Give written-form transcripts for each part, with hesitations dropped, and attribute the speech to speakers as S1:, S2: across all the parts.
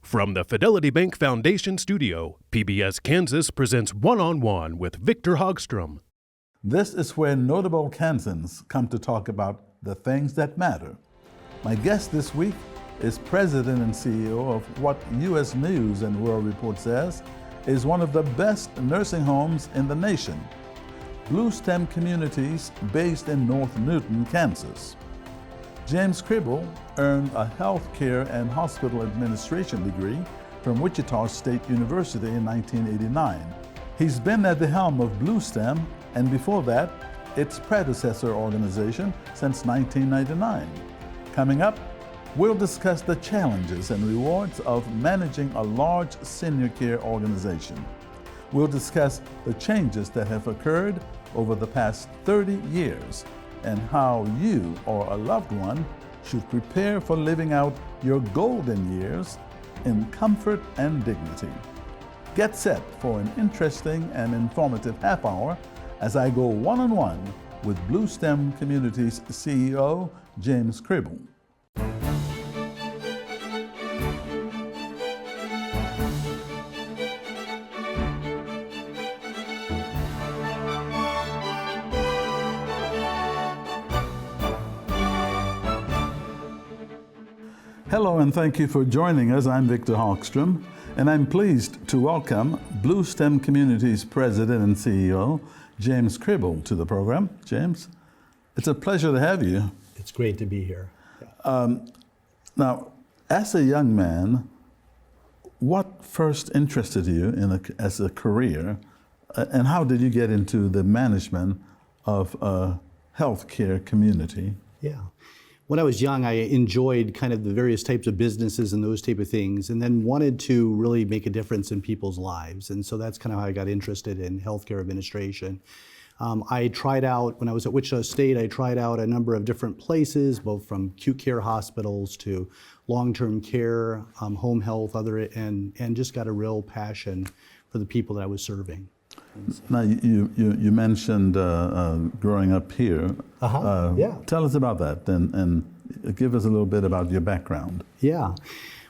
S1: From the Fidelity Bank Foundation studio, PBS Kansas presents One-on-One with Victor Hogstrom.
S2: This is where notable Kansans come to talk about the things that matter. My guest this week is President and CEO of what U.S. News and World Report says is one of the best nursing homes in the nation, Bluestem Communities based in North Newton, Kansas. James Krehbiel earned a healthcare and hospital administration degree from Wichita State University in 1989. He's been at the helm of Bluestem, and before that, its predecessor organization since 1999. Coming up, we'll discuss the challenges and rewards of managing a large senior care organization. We'll discuss the changes that have occurred over the past 30 years and how you or a loved one should prepare for living out your golden years in comfort and dignity. Get set for an interesting and informative half hour as I go one-on-one with Bluestem Communities CEO James Krehbiel. Hello and thank you for joining us. I'm Victor Hogstrom, and I'm pleased to welcome Bluestem Communities President and CEO James Krehbiel to the program. James, it's a pleasure to have you.
S3: It's great to be here.
S2: Now, as a young man, what first interested you as a career, and how did you get into the management of a healthcare community?
S3: Yeah. When I was young, I enjoyed kind of the various types of businesses and those type of things, and then wanted to really make a difference in people's lives. And so that's kind of how I got interested in healthcare administration. I tried out, when I was at Wichita State, I tried out a number of different places, both from acute care hospitals to long-term care, home health, and just got a real passion for the people that I was serving.
S2: Now, you mentioned growing up here.
S3: Yeah.
S2: Tell us about that and give us a little bit about your background.
S3: Yeah.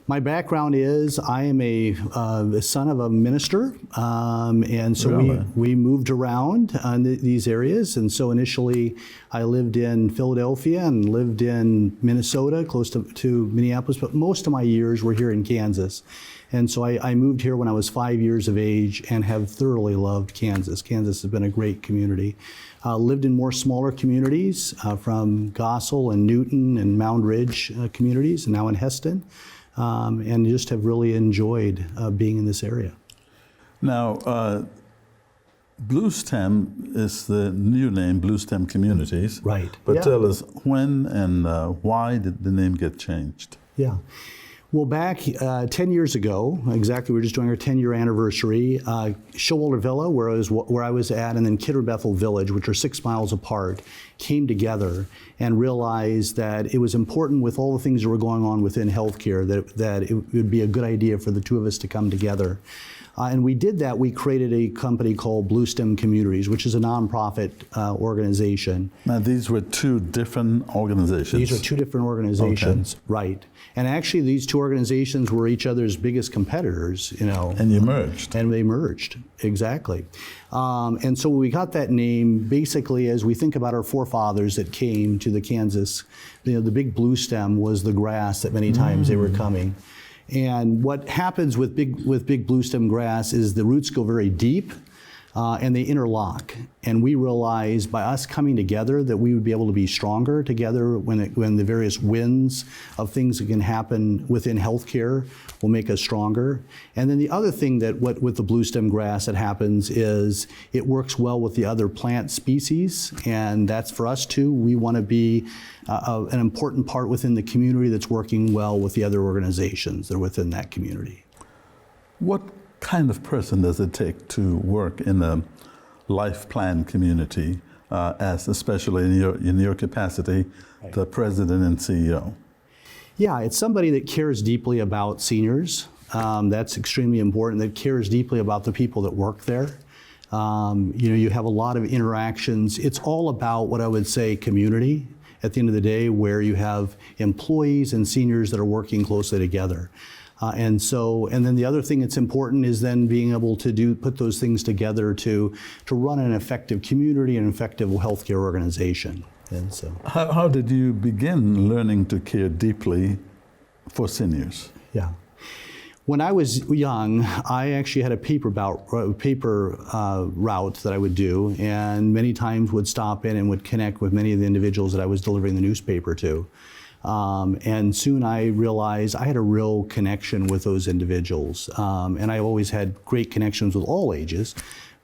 S3: My background is I am the son of a minister, and so
S2: Really?
S3: we moved around these areas. And so initially I lived in Philadelphia and lived in Minnesota, close to Minneapolis, but most of my years were here in Kansas. And so I moved here when I was 5 years of age and have thoroughly loved Kansas. Kansas has been a great community. Lived in more smaller communities from Gossel and Newton and Mound Ridge communities, and now in Heston. And just have really enjoyed being in this area.
S2: Now, Bluestem is the new name, Bluestem Communities.
S3: Right.
S2: But
S3: Yeah.
S2: tell us when and why did the name get changed?
S3: Yeah. Well, back 10 years ago, exactly, we were just doing our 10-year anniversary, Showalter Villa, where I was at, and then Kidder Bethel Village, which are 6 miles apart, came together and realized that it was important with all the things that were going on within healthcare that it would be a good idea for the two of us to come together. And we did that. We created a company called Bluestem Communities, which is a nonprofit organization.
S2: Now, these were two different organizations.
S3: These are two different organizations, okay. Right. And actually, these two organizations were each other's biggest competitors, you know.
S2: And you merged.
S3: And they merged, exactly. And so we got that name basically as we think about our forefathers that came to the Kansas. You know, the big Bluestem was the grass that many times they were coming. And what happens with big Bluestem grass is the roots go very deep and they interlock. And we realized by us coming together that we would be able to be stronger together when the various winds of things that can happen within healthcare will make us stronger. And then the other thing that with the Bluestem grass that happens is it works well with the other plant species, and that's for us too. We want to be an important part within the community that's working well with the other organizations that are within that community.
S2: What kind of person does it take to work in a life plan community, especially in your capacity, right, the president and CEO?
S3: Yeah, it's somebody that cares deeply about seniors. That's extremely important. That cares deeply about the people that work there. You know, you have a lot of interactions. It's all about what I would say community at the end of the day, where you have employees and seniors that are working closely together. And then the other thing that's important is then being able to put those things together to run an effective community and effective healthcare organization. And so,
S2: how did you begin learning to care deeply for seniors?
S3: yeah. When I was young, I actually had a paper route that I would do, and many times would stop in and would connect with many of the individuals that I was delivering the newspaper to. And soon I realized I had a real connection with those individuals. And I always had great connections with all ages,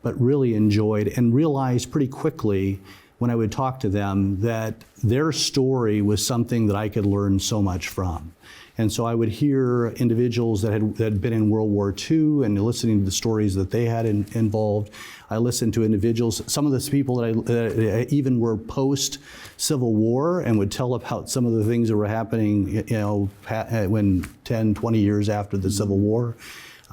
S3: but really enjoyed and realized pretty quickly when I would talk to them that their story was something that I could learn so much from. And so I would hear individuals that had been in World War II and listening to the stories that they had involved. I listened to individuals, some of the people that even were post-Civil War and would tell about some of the things that were happening, when 10, 20 years after the Civil War.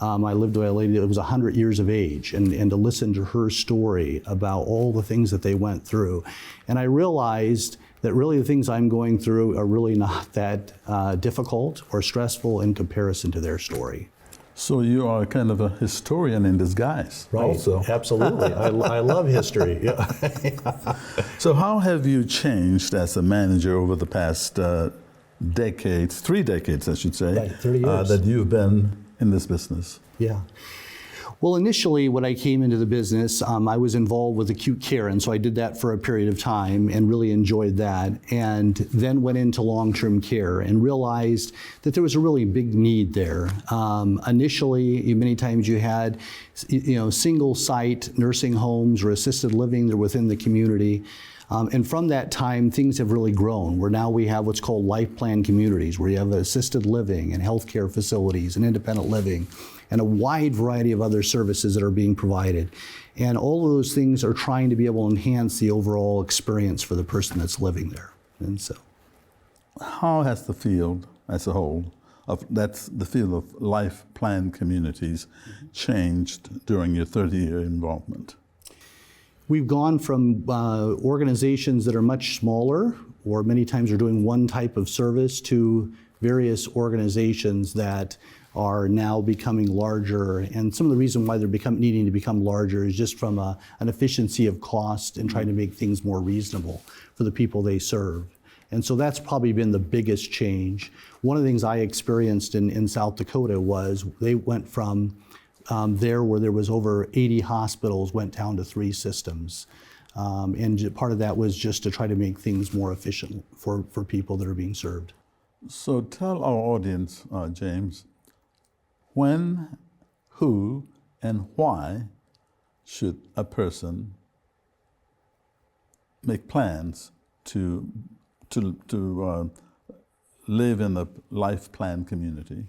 S3: I lived with a lady that was 100 years of age, and to listen to her story about all the things that they went through. And I realized that really the things I'm going through are really not that difficult or stressful in comparison to their story.
S2: So you are kind of a historian in disguise,
S3: Right.
S2: also.
S3: Absolutely. I love history. Yeah.
S2: So how have you changed as a manager over the past decades, 3 decades, I should say,
S3: Right, 30 years.
S2: that you've been in this business?
S3: Yeah. Well, initially, when I came into the business, I was involved with acute care, and so I did that for a period of time and really enjoyed that, and then went into long-term care and realized that there was a really big need there. Initially, many times you had, single-site nursing homes or assisted living that were within the community. And from that time, things have really grown, where now we have what's called life plan communities, where you have assisted living and healthcare facilities and independent living, and a wide variety of other services that are being provided. And all of those things are trying to be able to enhance the overall experience for the person that's living there. And so,
S2: how has the field as a whole, that's the field of life plan communities, changed during your 30-year involvement?
S3: We've gone from organizations that are much smaller, or many times are doing one type of service, to various organizations that are now becoming larger. And some of the reason why they're needing to become larger is just from an efficiency of cost and trying to make things more reasonable for the people they serve. And so that's probably been the biggest change. One of the things I experienced in South Dakota was they went from there where there was over 80 hospitals, went down to 3 systems. And part of that was just to try to make things more efficient for people that are being served.
S2: So tell our audience, James, when, who, and why should a person make plans to live in a life plan community?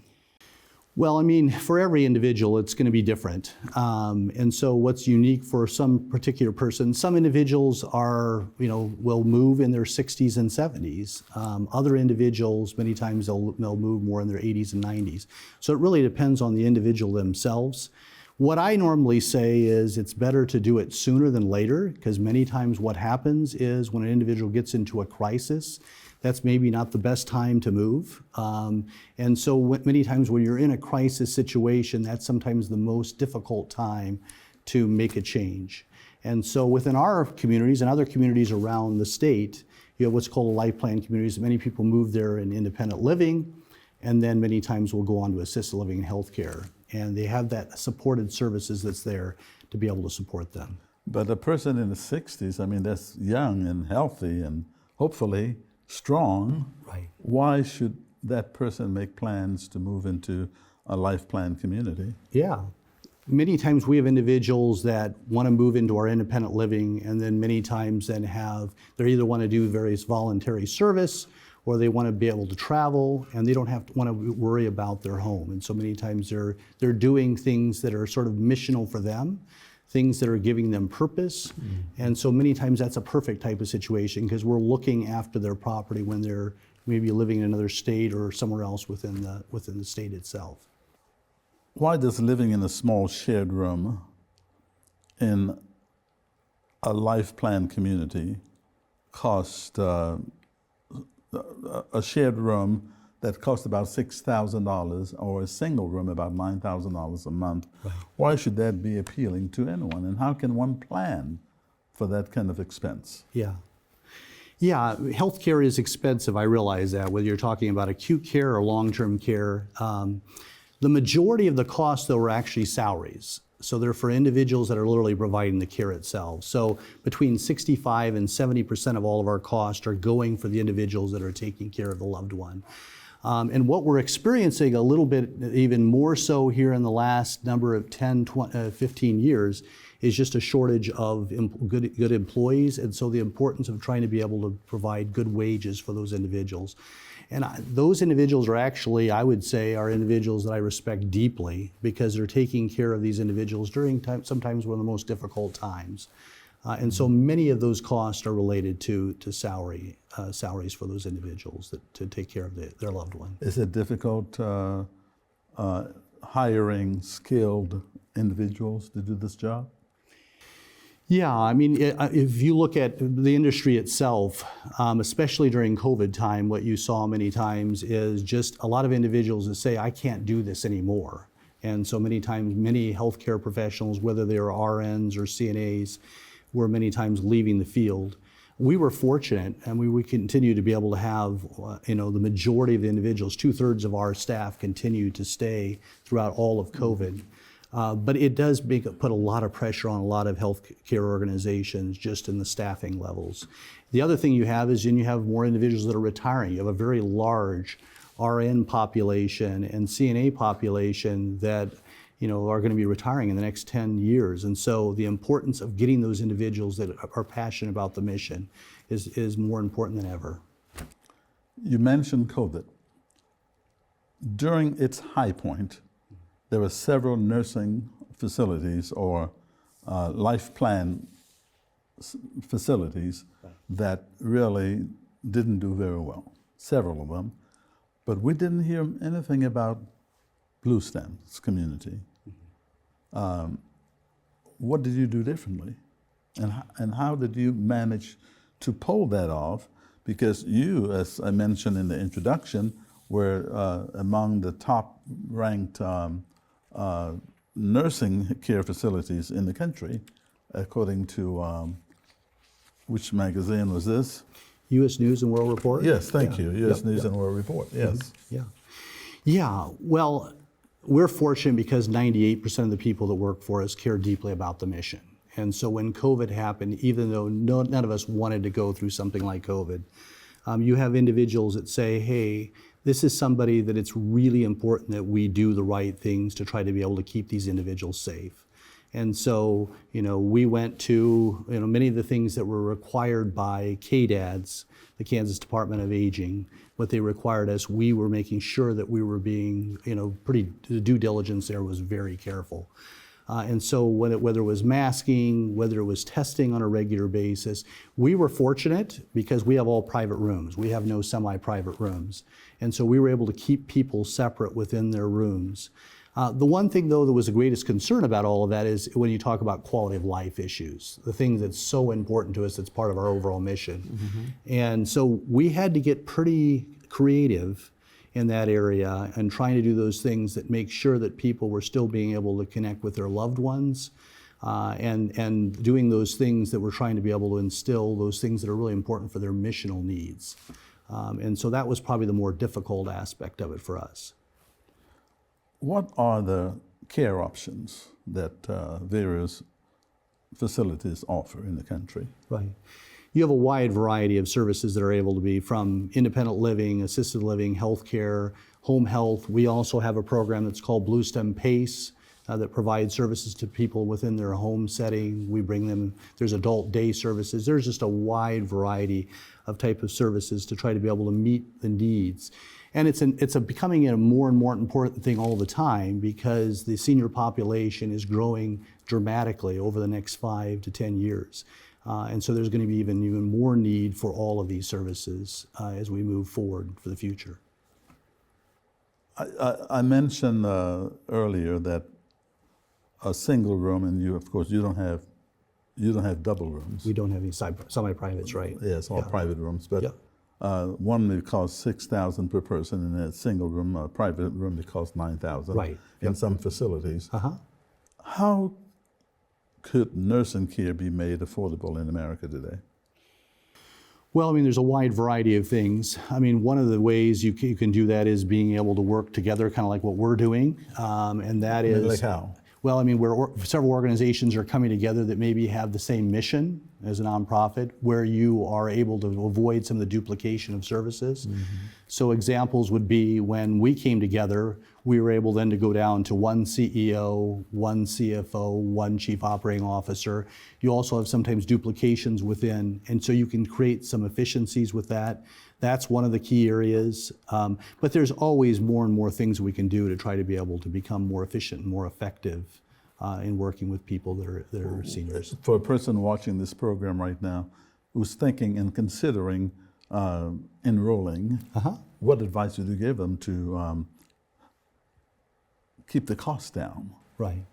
S3: Well, I mean, for every individual, it's going to be different. And so what's unique for some particular person, some individuals will move in their 60s and 70s. Other individuals, many times they'll move more in their 80s and 90s. So it really depends on the individual themselves. What I normally say is it's better to do it sooner than later, because many times what happens is when an individual gets into a crisis, that's maybe not the best time to move. And so many times when you're in a crisis situation, that's sometimes the most difficult time to make a change. And so within our communities and other communities around the state, you have what's called life plan communities. Many people move there in independent living, and then many times will go on to assisted living and healthcare. And they have that supported services that's there to be able to support them.
S2: But a person in the 60s, I mean, that's young and healthy and hopefully strong.
S3: Right.
S2: Why should that person make plans to move into a life plan community?
S3: Yeah. Many times we have individuals that want to move into our independent living, and then many times then they either want to do various voluntary service, or they want to be able to travel, and they don't want to worry about their home. And so many times they're doing things that are sort of missional for them, things that are giving them purpose. Mm-hmm. And so many times that's a perfect type of situation, because we're looking after their property when they're maybe living in another state or somewhere else within the state itself.
S2: Why does living in a small shared room in a life plan community cost a shared room that costs about $6,000 or a single room about $9,000 a month. Right. Why should that be appealing to anyone? And how can one plan for that kind of expense?
S3: Yeah. Yeah, healthcare is expensive, I realize that, whether you're talking about acute care or long-term care. The majority of the costs, though, are actually salaries. So they're for individuals that are literally providing the care itself. So between 65 and 70% of all of our costs are going for the individuals that are taking care of the loved one. And what we're experiencing a little bit, even more so here in the last number of 10, 20, 15 years, is just a shortage of good employees. And so the importance of trying to be able to provide good wages for those individuals. And those individuals are actually, I would say, are individuals that I respect deeply because they're taking care of these individuals during sometimes one of the most difficult times. And so many of those costs are related to salaries for those individuals to take care of their loved one.
S2: Is it difficult hiring skilled individuals to do this job?
S3: Yeah, I mean, if you look at the industry itself, especially during COVID time, what you saw many times is just a lot of individuals that say, I can't do this anymore. And so many times, many healthcare professionals, whether they are RNs or CNAs, were many times leaving the field. We were fortunate, and we continue to be able to have, the majority of the individuals, 2/3 of our staff continue to stay throughout all of COVID. But it does put a lot of pressure on a lot of healthcare organizations just in the staffing levels. The other thing you have is you have more individuals that are retiring. You have a very large RN population and CNA population that are going to be retiring in the next 10 years. And so the importance of getting those individuals that are passionate about the mission is more important than ever.
S2: You mentioned COVID. During its high point, there were several nursing facilities or life plan facilities that really didn't do very well, several of them. But we didn't hear anything about Bluestem's community. What did you do differently? And how did you manage to pull that off? Because you, as I mentioned in the introduction, were among the top-ranked nursing care facilities in the country, according to, which magazine was this?
S3: U.S. News and World Report?
S2: Yes, thank you, U.S. News and World Report, yes.
S3: Mm-hmm. Yeah, well, we're fortunate because 98% of the people that work for us care deeply about the mission. And so when COVID happened, even though none of us wanted to go through something like COVID, you have individuals that say, hey, this is somebody that it's really important that we do the right things to try to be able to keep these individuals safe. And so, we went to, many of the things that were required by KDADS, the Kansas Department of Aging, what they required us, we were making sure that we were being, the due diligence there was very careful. And so whether it was masking, whether it was testing on a regular basis, we were fortunate because we have all private rooms. We have no semi-private rooms. And so we were able to keep people separate within their rooms. The one thing, though, that was the greatest concern about all of that is when you talk about quality of life issues, the thing that's so important to us that's part of our overall mission. Mm-hmm. And so we had to get pretty creative in that area and trying to do those things that make sure that people were still being able to connect with their loved ones and doing those things that we're trying to be able to instill, those things that are really important for their missional needs. And so that was probably the more difficult aspect of it for us.
S2: What are the care options that various facilities offer in the country?
S3: Right. You have a wide variety of services that are able to be from independent living, assisted living, healthcare, home health. We also have a program that's called Bluestem PACE that provides services to people within their home setting. We bring them, there's adult day services. There's just a wide variety of type of services to try to be able to meet the needs. And it's becoming a more and more important thing all the time because the senior population is growing dramatically over the next 5 to 10 years. And so there's going to be even more need for all of these services as we move forward for the future.
S2: I mentioned earlier that a single room, and of course you don't have double rooms.
S3: We don't have any semi-privates, right?
S2: Yes, all private rooms, but one may cost $6,000 per person in a single room, a private room may cost $9,000
S3: Right.
S2: in some facilities.
S3: Uh-huh.
S2: How could nursing care be made affordable in America today?
S3: Well, I mean, there's a wide variety of things. I mean, one of the ways you can do that is being able to work together, kind of like what we're doing, and that is...
S2: Like how?
S3: Well, I mean, several organizations are coming together that maybe have the same mission as a nonprofit, where you are able to avoid some of the duplication of services. Mm-hmm. So examples would be when we came together, we were able then to go down to one CEO, one CFO, one chief operating officer. You also have sometimes duplications within, and so you can create some efficiencies with that. That's one of the key areas. But there's always more and more things we can do to try to be able to become more efficient and more effective in working with people that are seniors.
S2: For a person watching this program right now who's thinking and considering enrolling, what advice would you give them to keep the costs down?
S3: Right.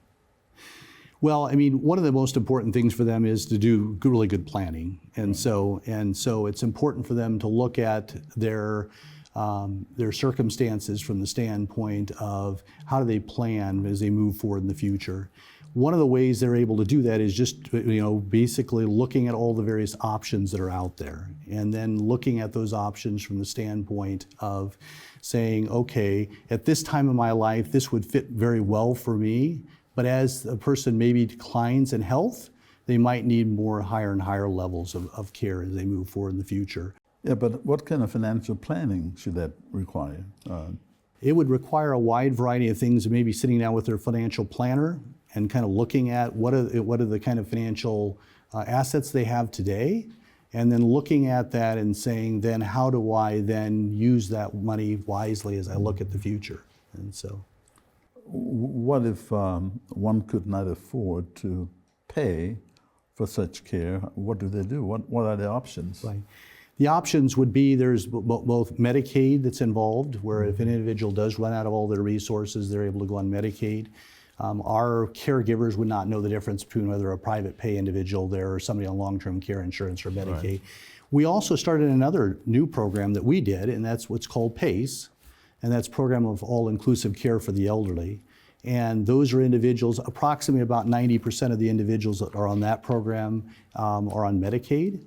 S3: Well, I mean, one of the most important things for them is to do really good planning, and so it's important for them to look at their circumstances from the standpoint of how do they plan as they move forward in the future. One of the ways they're able to do that is just, basically looking at all the various options that are out there, and then looking at those options from the standpoint of saying, okay, at this time of my life, this would fit very well for me. But as a person maybe declines in health, they might need more higher and higher levels of care as they move forward in the future.
S2: Yeah, but what kind of financial planning should that require?
S3: It would require a wide variety of things, maybe sitting down with their financial planner and kind of looking at what are the kind of financial assets they have today, and then looking at that and saying, then how do I then use that money wisely as I look at the future? And so.
S2: What if one could not afford to pay for such care? What do they do? What are the options?
S3: Right. The options would be there's both Medicaid that's involved, where if an individual does run out of all their resources, they're able to go on Medicaid. Our caregivers would not know the difference between whether a private pay individual there or somebody on long-term care insurance or Medicaid. Right. We also started another new program that we did, and that's what's called PACE. And that's Program of All-Inclusive Care for the Elderly. And those are individuals, approximately about 90% of the individuals that are on that program are on Medicaid.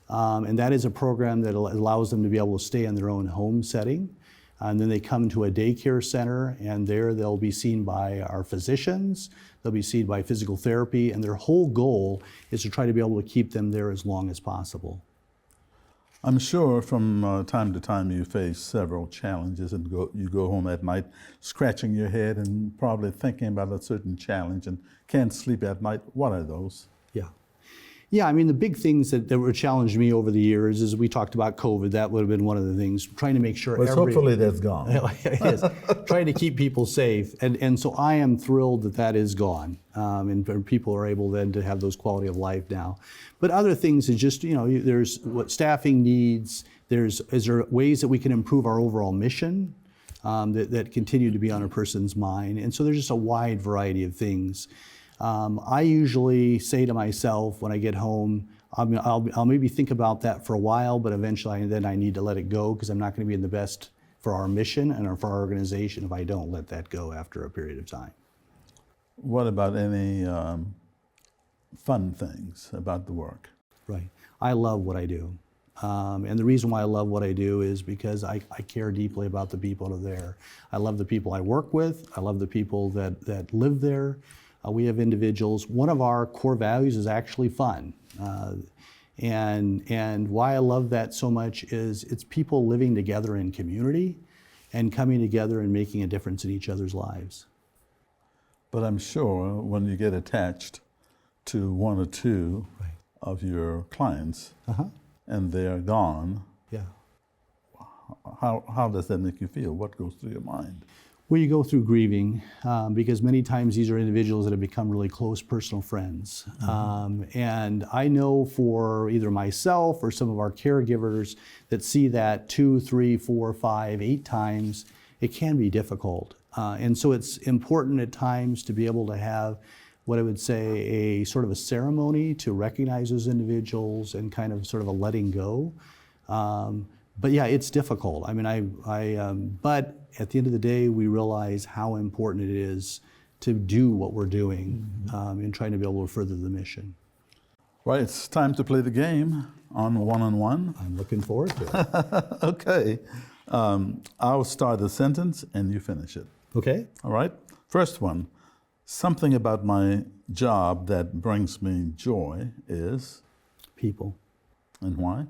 S3: And that is a program that allows them to be able to stay in their own home setting. And then they come to a daycare center, and there they'll be seen by our physicians, they'll be seen by physical therapy, and their whole goal is to try to be able to keep them there as long as possible.
S2: I'm sure from time to time you face several challenges, and you go home at night scratching your head and probably thinking about a certain challenge and can't sleep at night. What are those?
S3: Yeah, I mean, the big things that were challenged me over the years is we talked about COVID. That would have been one of the things, trying to make sure
S2: hopefully that's gone.
S3: It is. Trying to keep people safe. And so I am thrilled that is gone. And people are able then to have those quality of life now. But other things is just, there's what staffing needs. Is there ways that we can improve our overall mission that continue to be on a person's mind? And so there's just a wide variety of things. I usually say to myself when I get home, I'll maybe think about that for a while, but eventually then I need to let it go, because I'm not going to be in the best for our mission and for our organization if I don't let that go after a period of time.
S2: What about any fun things about the work?
S3: Right. I love what I do. And the reason why I love what I do is because I care deeply about the people that are there. I love the people I work with. I love the people that live there. We have individuals. One of our core values is actually fun. And why I love that so much is it's people living together in community and coming together and making a difference in each other's lives.
S2: But I'm sure when you get attached to one or two of your clients and they're gone, how does that make you feel? What goes through your mind?
S3: Well, you go through grieving because many times these are individuals that have become really close personal friends. And I know for either myself or some of our caregivers that see that 2, 3, 4, 5, 8 times, it can be difficult. And so it's important at times to be able to have what I would say a sort of a ceremony to recognize those individuals and kind of sort of a letting go. but yeah, it's difficult. I mean, but at the end of the day, we realize how important it is to do what we're doing in trying to be able to further the mission.
S2: Right, it's time to play the game on one-on-one.
S3: I'm looking forward to it.
S2: Okay. I'll start a sentence and you finish it.
S3: Okay.
S2: All right? First one. Something about my job that brings me joy is?
S3: People.
S2: And why?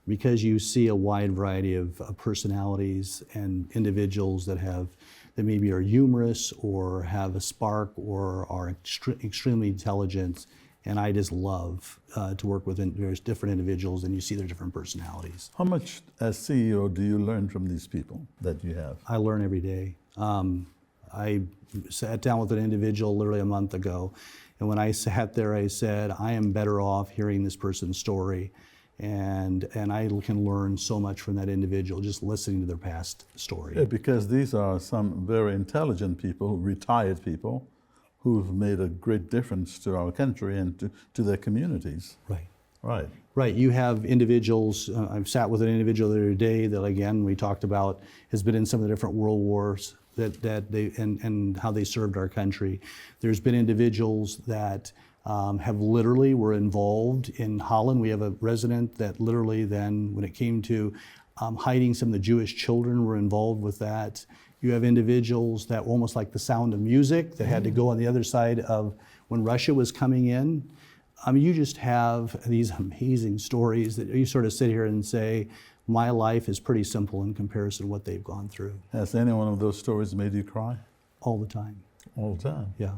S3: Because you see a wide variety of personalities and individuals that maybe are humorous or have a spark or are extremely intelligent. And I just love to work with various different individuals, and you see their different personalities.
S2: How much, as CEO, do you learn from these people that you have?
S3: I learn every day. I sat down with an individual literally a month ago, and when I sat there, I said, I am better off hearing this person's story, and I can learn so much from that individual just listening to their past story.
S2: Yeah, because these are some very intelligent people, retired people, who've made a great difference to our country and to their communities.
S3: Right.
S2: Right.
S3: Right. You have individuals. I've sat with an individual the other day that, again, we talked about, has been in some of the different world wars that they and how they served our country. There's been individuals that have literally were involved in Holland. We have a resident that literally then, when it came to hiding some of the Jewish children, were involved with that. You have individuals that were almost like the Sound of Music that had to go on the other side of when Russia was coming in. I mean, you just have these amazing stories that you sort of sit here and say, my life is pretty simple in comparison to what they've gone through.
S2: Has any one of those stories made you cry?
S3: All the time.
S2: All the time?
S3: Yeah.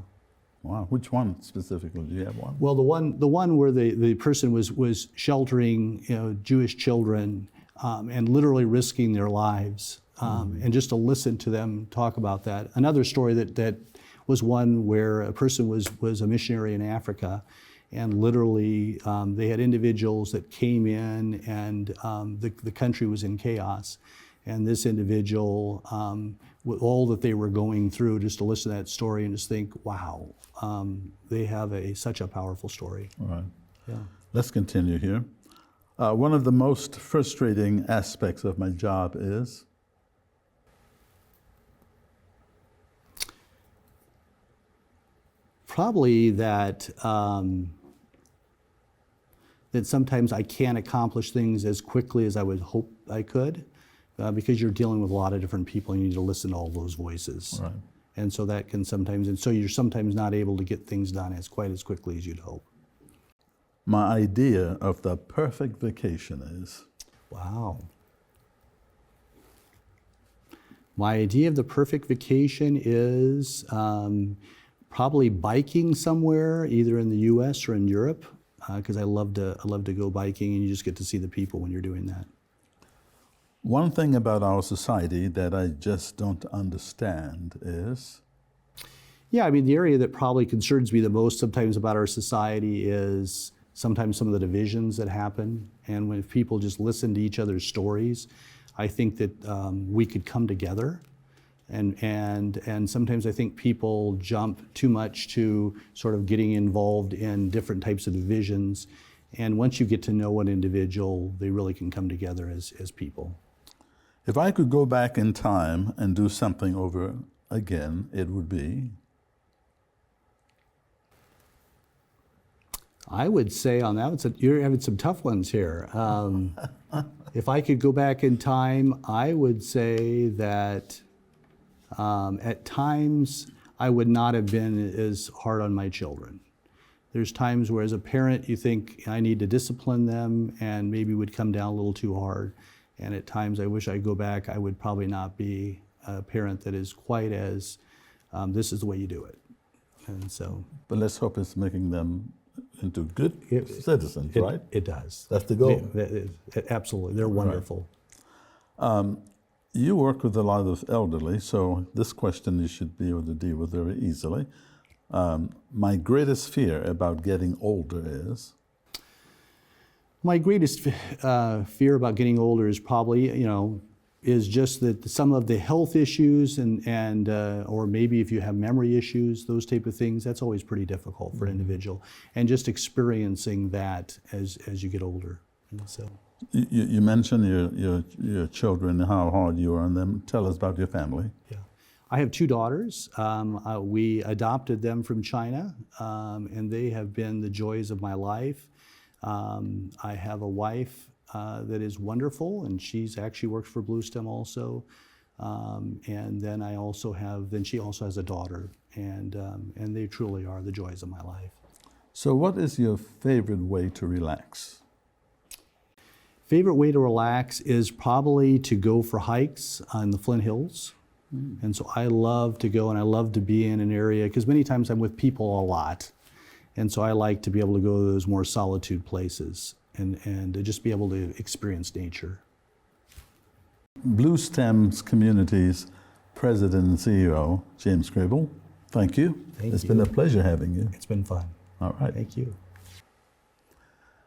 S2: Wow. Which one specifically? Do you have one?
S3: Well, the one where the person was sheltering, Jewish children and literally risking their lives. And just to listen to them talk about that. Another story that was one where a person was a missionary in Africa, and literally they had individuals that came in, and the country was in chaos. And this individual, with all that they were going through, just to listen to that story and just think, wow, they have such a powerful story.
S2: All right.
S3: Yeah.
S2: Let's continue here. One of the most frustrating aspects of my job is?
S3: Probably that that sometimes I can't accomplish things as quickly as I would hope I could, because you're dealing with a lot of different people and you need to listen to all those voices.
S2: Right.
S3: And so that can sometimes, and so you're sometimes not able to get things done quite as quickly as you'd hope.
S2: My idea of the perfect vacation is?
S3: Wow. My idea of the perfect vacation is probably biking somewhere, either in the U.S. or in Europe, because I love to go biking, and you just get to see the people when you're doing that.
S2: One thing about our society that I just don't understand is?
S3: Yeah, I mean, the area that probably concerns me the most sometimes about our society is sometimes some of the divisions that happen, and when people just listen to each other's stories, I think that we could come together. And sometimes I think people jump too much to sort of getting involved in different types of divisions. And once you get to know an individual, they really can come together as people.
S2: If I could go back in time and do something over again, it would be?
S3: I would say on that, you're having some tough ones here. If I could go back in time, I would say that at times, I would not have been as hard on my children. There's times where as a parent, you think I need to discipline them and maybe would come down a little too hard. And at times, I wish I'd go back, I would probably not be a parent that is quite as, this is the way you do it. And so.
S2: But let's hope it's making them into good citizens, right?
S3: It does.
S2: That's the goal.
S3: Absolutely, they're wonderful.
S2: Right. You work with a lot of elderly, so this question you should be able to deal with very easily. My greatest fear about getting older is?
S3: My greatest fear about getting older is probably, is just that some of the health issues and or maybe if you have memory issues, those type of things, that's always pretty difficult for an individual. And just experiencing that as you get older. And
S2: You mentioned your children, how hard you are on them. Tell us about your family.
S3: Yeah. I have two daughters. We adopted them from China, and they have been the joys of my life. I have a wife that is wonderful, and she's actually works for Bluestem also. And then she also has a daughter, and they truly are the joys of my life.
S2: So what is your favorite way to relax?
S3: Favorite way to relax is probably to go for hikes on the Flint Hills. And so I love to go, and I love to be in an area, because many times I'm with people a lot. And so I like to be able to go to those more solitude places and to just be able to experience nature.
S2: Bluestem's Community's President and CEO, James Krehbiel, thank you. It's been a pleasure having you.
S3: It's been fun.
S2: All right.
S3: Thank you.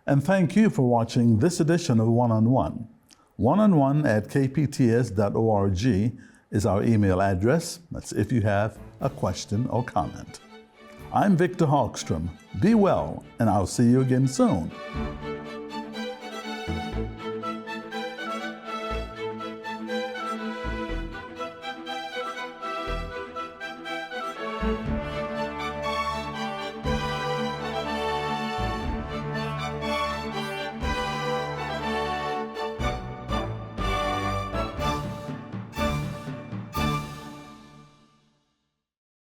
S2: And thank you for watching this edition of One-on-One. One-on-one@kpts.org is our email address. That's if you have a question or comment. I'm Victor Hogstrom. Be well, and I'll see you again soon.